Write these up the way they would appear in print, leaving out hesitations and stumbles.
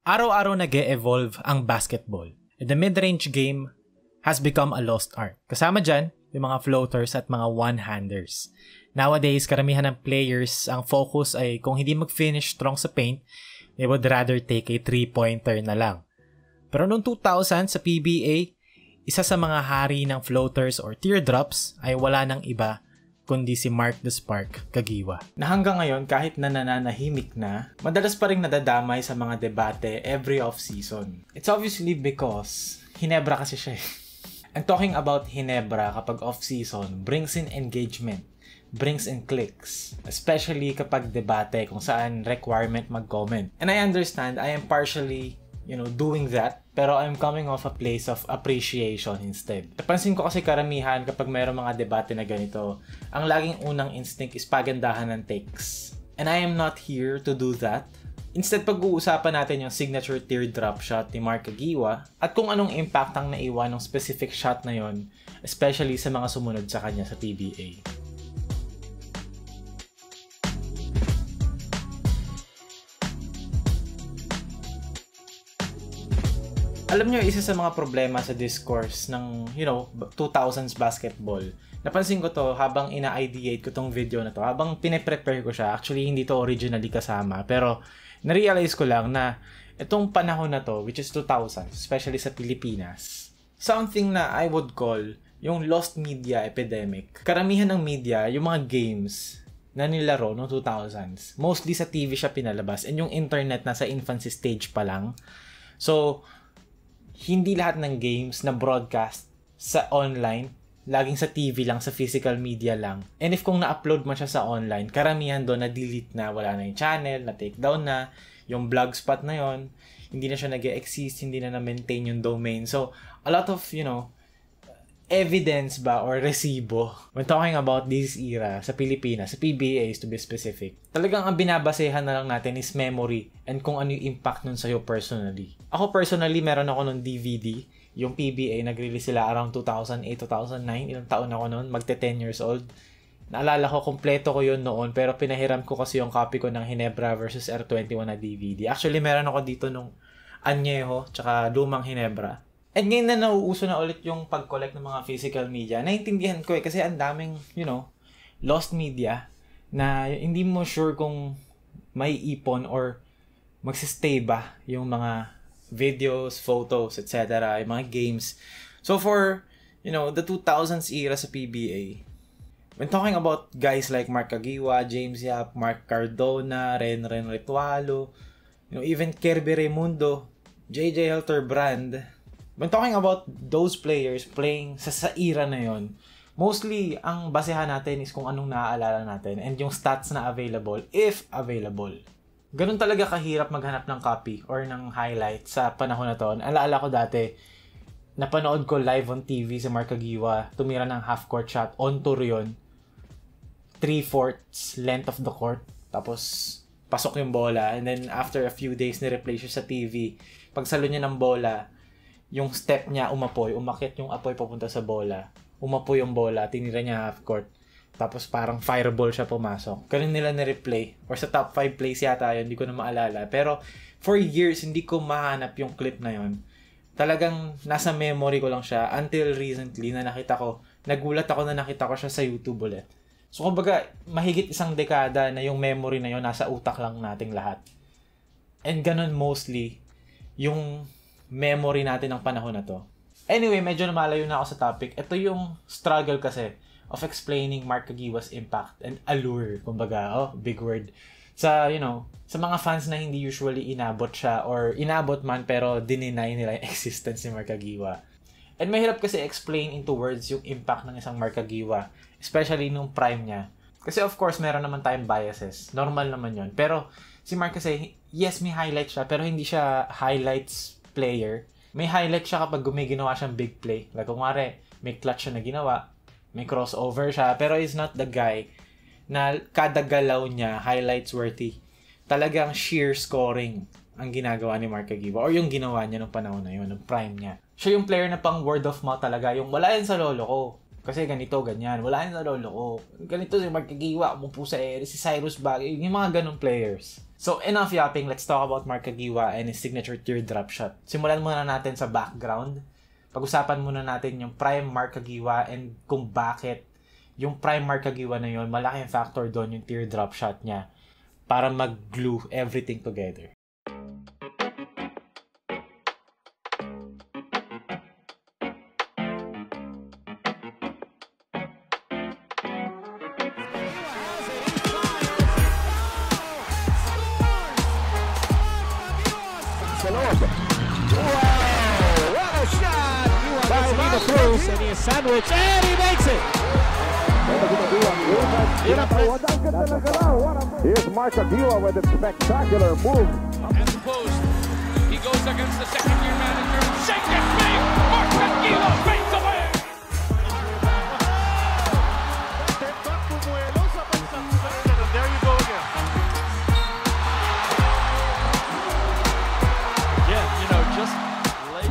Araw-araw nag-e-evolve ang basketball. The mid-range game has become a lost art. Kasama dyan, yung mga floaters at mga one-handers. Nowadays, karamihan ng players, ang focus ay kung hindi mag-finish strong sa paint, they would rather take a 3-pointer na lang. Pero noong 2000 sa PBA, isa sa mga hari ng floaters or teardrops ay wala nang iba kundi si Mark the Spark Kagiwa. Na hanggang ngayon, kahit na nananahimik na, madalas pa rin nadadamay sa mga debate every off-season. It's obviously because Hinebra kasi siya eh. And talking about Hinebra kapag off-season brings in engagement, brings in clicks, especially kapag debate kung saan requirement mag-comment. And I understand, I am partially doing that, pero I'm coming off a place of appreciation instead. Napansin ko kasi karamihan kapag mayroong mga debate na ganito, ang laging unang instinct is pagandahan ng takes. And I am not here to do that. Instead, pag-uusapan natin yung signature teardrop shot ni Mark Kagiwa at kung anong impact ang naiwan ng specific shot na yon, especially sa mga sumunod sa kanya sa PBA. Alam nyo, isa sa mga problema sa discourse ng, 2000s basketball. Napansin ko to habang ina-ideate ko tong video na to. Habang pine-prepare ko siya. Actually, hindi to originally kasama. Pero, na-realize ko lang na itong panahon na to, which is 2000s, especially sa Pilipinas, something na I would call yung lost media epidemic. Karamihan ng media, yung mga games na nilaro noong 2000s, mostly sa TV siya pinalabas. And yung internet nasa infancy stage pa lang. So, hindi lahat ng games na broadcast sa online, laging sa TV lang, sa physical media lang. And if kung na-upload mo siya sa online, karamihan doon na-delete na, wala na yung channel, na-takedown na, yung blogspot na yon, hindi na siya nag-exist, hindi na na-maintain yung domain. So, a lot of, evidence ba or resibo when talking about this era sa Pilipinas, sa PBA to be specific. Talagang ang binabasehan na lang natin is memory and kung ano yung impact nun sa'yo personally. Ako personally, meron ako nung DVD, yung PBA, nag-release sila around 2008, 2009, ilang taon ako noon, magte 10 years old. Naalala ko, kompleto ko yun noon, pero pinahiram ko kasi yung copy ko ng Hinebra versus R21 na DVD. Actually, meron ako dito nung Añejo, tsaka lumang Hinebra. And ngayon na nauuso na ulit yung pag-collect ng mga physical media, naiintindihan ko kasi ang daming, lost media na hindi mo sure kung may ipon or magsistay ba yung mga videos, photos, etc., yung mga games. So for, the 2000s era sa PBA, when talking about guys like Mark Kagiwa, James Yap, Mark Cardona, Renren Ritualo, even Kirby Raimundo, JJ Helterbrand, when talking about those players playing sa era na yon, mostly ang basehan natin is kung anong naaalala natin and yung stats na available, if available. Ganun talaga kahirap maghanap ng copy or ng highlight sa panahon na to. Alaala ko dati, napanood ko live on TV si Mark Kagiwa, tumira ng half-court shot, on tour yun, 3/4 length of the court, tapos pasok yung bola, and then after a few days ni-replay siya sa TV, pagsalo niya ng bola, yung step niya umapoy, umakyat yung apoy papunta sa bola, umapoy yung bola, tinira niya half court, tapos parang fireball siya pumasok. Ganun nila na-replay, or sa top 5 plays yata yun, hindi ko na maalala. Pero for years, hindi ko mahanap yung clip na yun. Talagang nasa memory ko lang siya until recently na nakita ko, nagulat ako na nakita ko siya sa YouTube ulit. So kumbaga, mahigit isang dekada na yung memory na yun nasa utak lang nating lahat. And ganun mostly yung memory natin ng panahon na to. Anyway, medyo namalayo na ako sa topic. Ito yung struggle kasi of explaining Mark Kagiwa's impact and allure. Kumbaga, big word. Sa, sa mga fans na hindi usually inabot siya or inabot man pero dininay nila yung existence ni Mark Kagiwa. And mahirap kasi explain into words yung impact ng isang Mark Kagiwa, especially nung prime niya. Kasi of course, meron naman tayong biases. Normal naman yon. Pero si Mark kasi, yes, may highlights siya, pero hindi siya highlights player. May highlight siya kapag gumiginawa siyang big play. Like, kung may clutch siya na ginawa, may crossover siya, pero he's not the guy na kada galaw niya, highlights worthy. Talagang sheer scoring ang ginagawa ni Mark Kagiwa or yung ginawa niya nung panahon na yun, nung prime niya. Siya yung player na pang word of mouth talaga, yung wala yan sa lolo ko. Kasi ganito, ganyan. Wala yan sa lolo ko. Ganito si Mark Kagiwa, umupo sa ere, si Cyrus Bagay, yung mga ganong players. So enough yapping, let's talk about Mark Kagiwa and his signature teardrop shot. Simulan muna natin sa background. Pag-usapan muna natin yung prime Mark Kagiwa and kung bakit yung prime Mark Kagiwa na yun, malaking factor doon yung teardrop shot niya para mag-glue everything together. And he is sandwich, and he makes it! Here's Mark Kagiwa with a spectacular move. At the post, he goes against the second-year manager. Shake it, big! Mark Kagiwa fades away! There you go again. Yeah, you know, just late.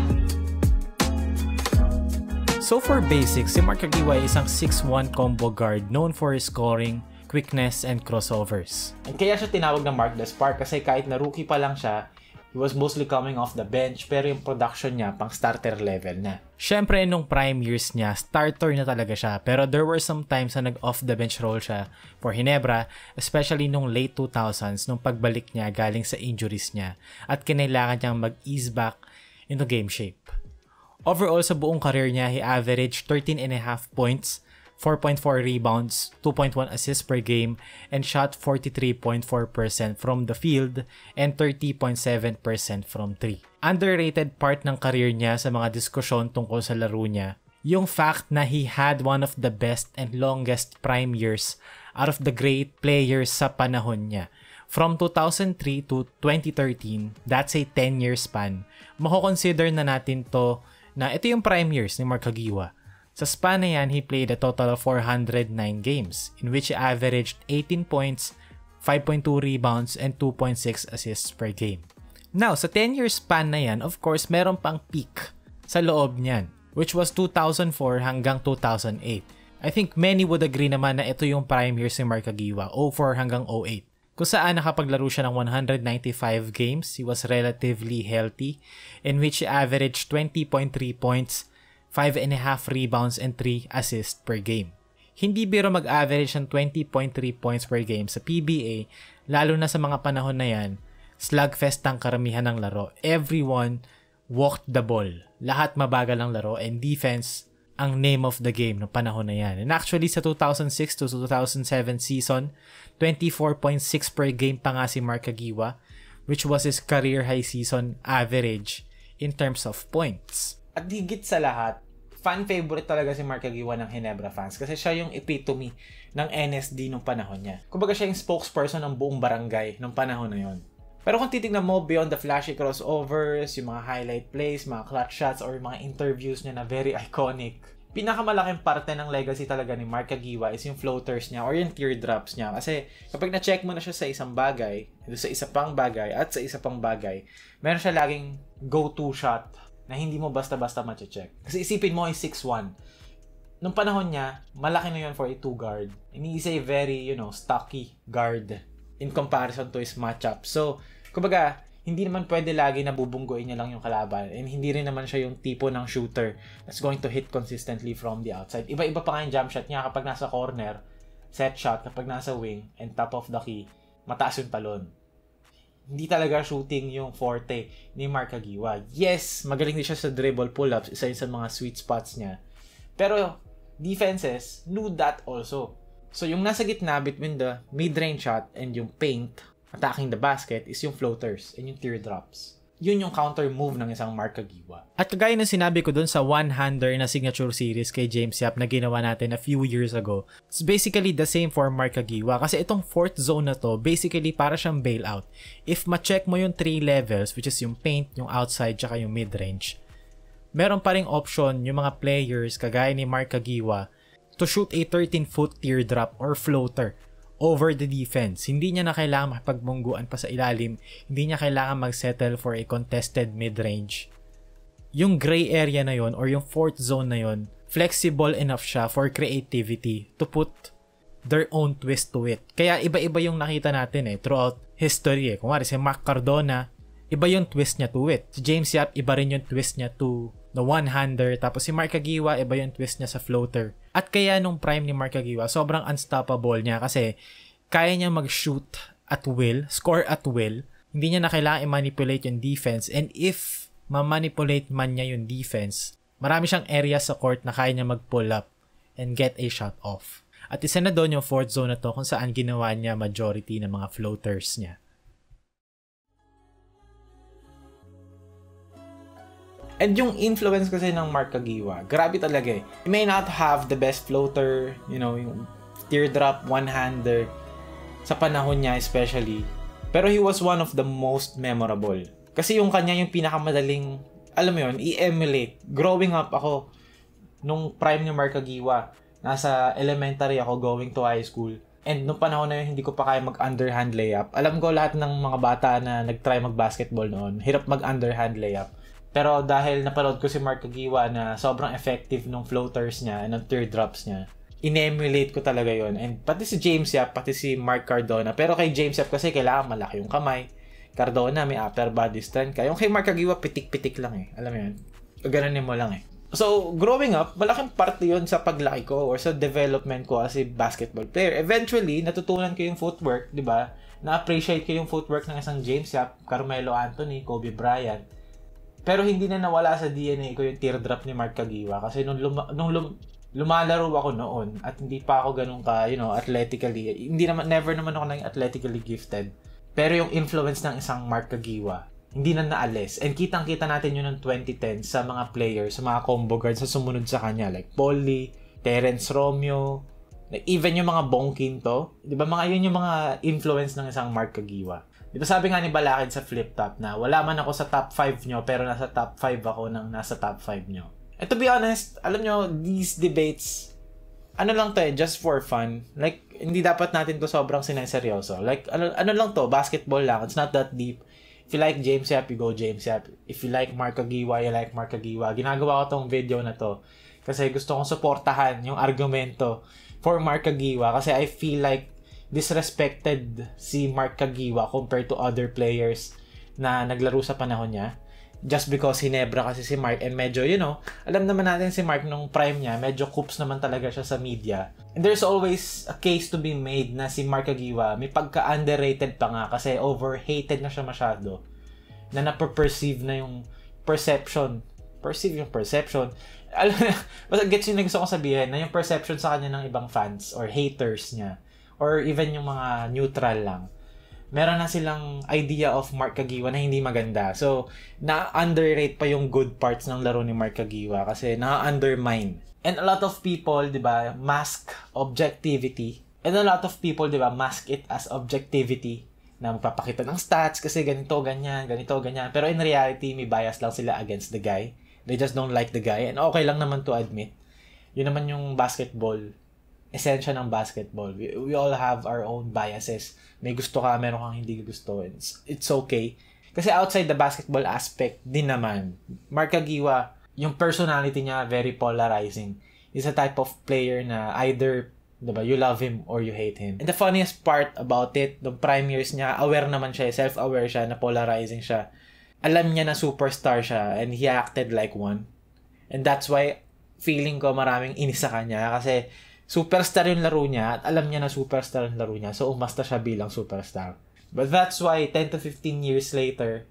So for basics, si Mark Kagiwa ay isang 6'1 combo guard known for his scoring, quickness, and crossovers. And kaya siya tinawag na Mark the Spark kasi kahit na rookie pa lang siya, he was mostly coming off the bench pero yung production niya pang starter level na. Syempre nung prime years niya, starter na talaga siya pero there were some times na nag-off the bench role siya for Ginebra, especially nung late 2000s nung pagbalik niya galing sa injuries niya at kinailangan niyang mag-ease back into game shape. Overall, sa buong career niya, he averaged 13.5 points, 4.4 rebounds, 2.1 assists per game, and shot 43.4% from the field and 30.7% from 3. Underrated part ng career niya sa mga diskusyon tungkol sa laro niya, yung fact na he had one of the best and longest prime years out of the great players sa panahon niya. From 2003 to 2013, that's a 10-year span. Mako-consider na natin to na ito yung prime years ni Mark Kagiwa. Sa span na yan, he played a total of 409 games in which he averaged 18 points, 5.2 rebounds, and 2.6 assists per game. Now, sa 10-year span na yan, of course, meron pang peak sa loob niyan, which was 2004 hanggang 2008. I think many would agree naman na ito yung prime years ni Mark Kagiwa, 04 hanggang 08. Kung saan nakapaglaro siya ng 195 games, he was relatively healthy, in which he averaged 20.3 points, 5.5 rebounds, and 3 assists per game. Hindi biro mag-average ng 20.3 points per game sa PBA, lalo na sa mga panahon na yan, slugfest ang karamihan ng laro. Everyone walked the ball. Lahat mabagal ang laro and defense ang name of the game ng panahon na yan. And actually, sa 2006 to 2007 season, 24.6 per game pa nga si Mark Kagiwa, which was his career high season average in terms of points. At higit sa lahat, fan favorite talaga si Mark Kagiwa ng Ginebra fans kasi siya yung epitome ng NSD nung panahon niya. Kumbaga siya yung spokesperson ng buong barangay nung panahon na yon. Pero kung titignan mo beyond the flashy crossovers, yung mga highlight plays, mga clutch shots, or mga interviews niya na very iconic, pinakamalaking parte ng legacy talaga ni Mark Kagiwa is yung floaters niya or yung teardrops niya. Kasi kapag na-check mo na siya sa isang bagay, sa isa pang bagay, at sa isa pang bagay, meron siya laging go-to shot na hindi mo basta-basta ma-check. Kasi isipin mo, is 6'1". Nung panahon niya, malaki na yun for a 2 guard. And he is a very, stocky guard in comparison to his matchup. So, kumbaga, hindi naman pwede lagi na bubungguin niya lang yung kalaban. And hindi rin naman siya yung tipo ng shooter that's going to hit consistently from the outside. Iba-iba pa nga yung jump shot niya kapag nasa corner, set shot kapag nasa wing, and top of the key, mataas yung talon. Hindi talaga shooting yung forte ni Mark Kagiwa. Yes, magaling din siya sa dribble pull-ups, isa yun sa mga sweet spots niya. Pero, defenses knew that also. So, yung nasa gitna between the mid-range shot and yung paint, attacking the basket, is yung floaters and yung teardrops. Yun yung counter move ng isang Mark Kagiwa. At kagaya ng sinabi ko dun sa one-hander na signature series kay James Yap na ginawa natin a few years ago, it's basically the same for Mark Kagiwa kasi itong fourth zone na to, basically para siyang bailout. If ma-check mo yung 3 levels, which is yung paint, yung outside, tsaka yung mid-range, meron pa ring option yung mga players kagaya ni Mark Kagiwa to shoot a 13-foot teardrop or floater over the defense. Hindi niya na kailangan makipagbungguan pa sa ilalim. Hindi niya kailangan mag-settle for a contested mid-range. Yung gray area na yon or yung fourth zone na yon, flexible enough siya for creativity to put their own twist to it. Kaya iba-iba yung nakita natin throughout history eh. Kung si Mark Cardona, iba yung twist niya to it. Si James Yap, iba rin yung twist niya to the one-hander. Tapos si Mark Kagiwa, iba yung twist niya sa floater. At kaya nung prime ni Mark Kagiwa, sobrang unstoppable niya kasi kaya niya mag-shoot at will, score at will. Hindi niya na kailangan i-manipulate yung defense. And if ma-manipulate man niya yung defense, marami siyang area sa court na kaya niya mag-pull up and get a shot off. At isa na doon yung fourth zone na to kung saan ginawa niya majority ng mga floaters niya. And yung influence kasi ng Mark Kagiwa, grabe talaga eh. He may not have the best floater, yung teardrop, one-hander, sa panahon niya especially. Pero he was one of the most memorable. Kasi yung kanya yung pinakamadaling, alam mo yun, i-emulate. Growing up ako, nung prime ni Mark Kagiwa, nasa elementary ako going to high school. And nung panahon na yun, hindi ko pa kaya mag-underhand layup. Alam ko lahat ng mga bata na nag-try mag-basketball noon, hirap mag-underhand layup. Pero dahil napanood ko si Mark Kagiwa na sobrang effective nung floaters niya and ng teardrops niya, in-emulate ko talaga yon. And pati si James Yap, pati si Mark Cardona. Pero kay James Yap kasi kailangan malaki yung kamay. Cardona may upper body strength. Yung kay Mark Kagiwa, pitik-pitik lang eh. Alam mo yun? Gaganin mo lang eh. So, growing up, malaking parte yun sa paglaki ko or sa development ko as a basketball player. Eventually, natutunan ko yung footwork, di ba? Na-appreciate ko yung footwork ng isang James Yap, Carmelo Anthony, Kobe Bryant. Pero hindi na nawala sa DNA ko yung teardrop ni Mark Kagiwa kasi nung lumalaro ako noon at hindi pa ako ganun ka, athletically. Never naman ako naging athletically gifted. Pero yung influence ng isang Mark Kagiwa, hindi na naalis. And kitang-kita natin yun ng 2010 sa mga players, sa mga combo guards sa sumunod sa kanya. Like Paul Lee, Terence Romeo, like even yung mga Bongkin to. Di ba yun yung mga influence ng isang Mark Kagiwa. Di ba sabi nga ni Balakid sa Flip Top na wala man ako sa top 5 nyo pero nasa top 5 ako nang nasa top 5 nyo. And to be honest, alam nyo, these debates, ano lang to just for fun. Like, hindi dapat natin to sobrang sineseryoso. Like, ano lang to, basketball lang. It's not that deep. If you like James Yap, you go James Yap. If you like Mark Kagiwa, you like Mark Kagiwa. Ginagawa ko tong video na to kasi gusto kong suportahan yung argumento for Mark Kagiwa kasi I feel like disrespected si Mark Kagiwa compared to other players na naglaro sa panahon niya. Just because hinebra kasi si Mark and medyo, alam naman natin si Mark nung prime niya, medyo coops naman talaga siya sa media. And there's always a case to be made na si Mark Kagiwa may pagka-underrated pa nga kasi overhated na siya masyado. Na nape-perceive na yung perception. Perceive yung perception. Basta gets yung gusto ko sabihin na yung perception sa kanya ng ibang fans or haters niya or even yung mga neutral lang. Meron na silang idea of Mark Kagiwa na hindi maganda. So, na-underrate pa yung good parts ng laro ni Mark Kagiwa kasi na-undermine. And a lot of people, di ba, mask objectivity. And a lot of people, di ba, mask it as objectivity na magpapakita ng stats kasi ganito, ganyan. Pero in reality, may bias lang sila against the guy. They just don't like the guy. And okay lang naman to admit. Yun naman yung basketball. Esensya ng basketball. We all have our own biases. May gusto ka, meron kang hindi gusto. It's okay. Kasi outside the basketball aspect din naman, Mark Kagiwa, yung personality niya very polarizing. He's a type of player na either, diba, you love him or you hate him. And the funniest part about it, the prime years niya, aware naman siya, self-aware siya, na polarizing siya. Alam niya na superstar siya and he acted like one. And that's why feeling ko maraming inis sa kanya kasi superstar yung laro niya at alam niya na superstar yung laro niya. So, umasta siya bilang superstar. But that's why 10 to 15 years later,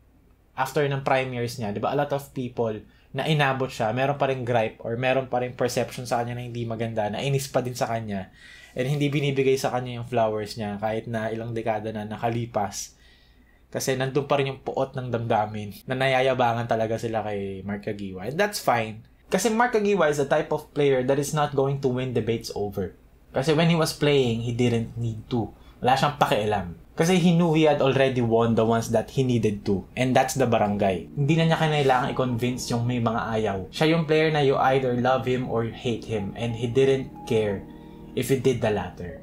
after ng prime years niya, di ba, a lot of people na inabot siya, meron pa rin gripe or meron pa rin perception sa kanya na hindi maganda, na inis pa din sa kanya. And hindi binibigay sa kanya yung flowers niya kahit na ilang dekada na nakalipas. Kasi nandun pa rin yung puot ng damdamin na nayayabangan talaga sila kay Mark Kagiwa. And that's fine. Kasi Mark Kagiwa is the type of player that is not going to win debates over. Kasi when he was playing, he didn't need to. Wala siyang pakialam. Kasi he knew he had already won the ones that he needed to. And that's the barangay. Hindi na niya kailangang i-convince yung may mga ayaw. Siya yung player na you either love him or you hate him. And he didn't care if he did the latter.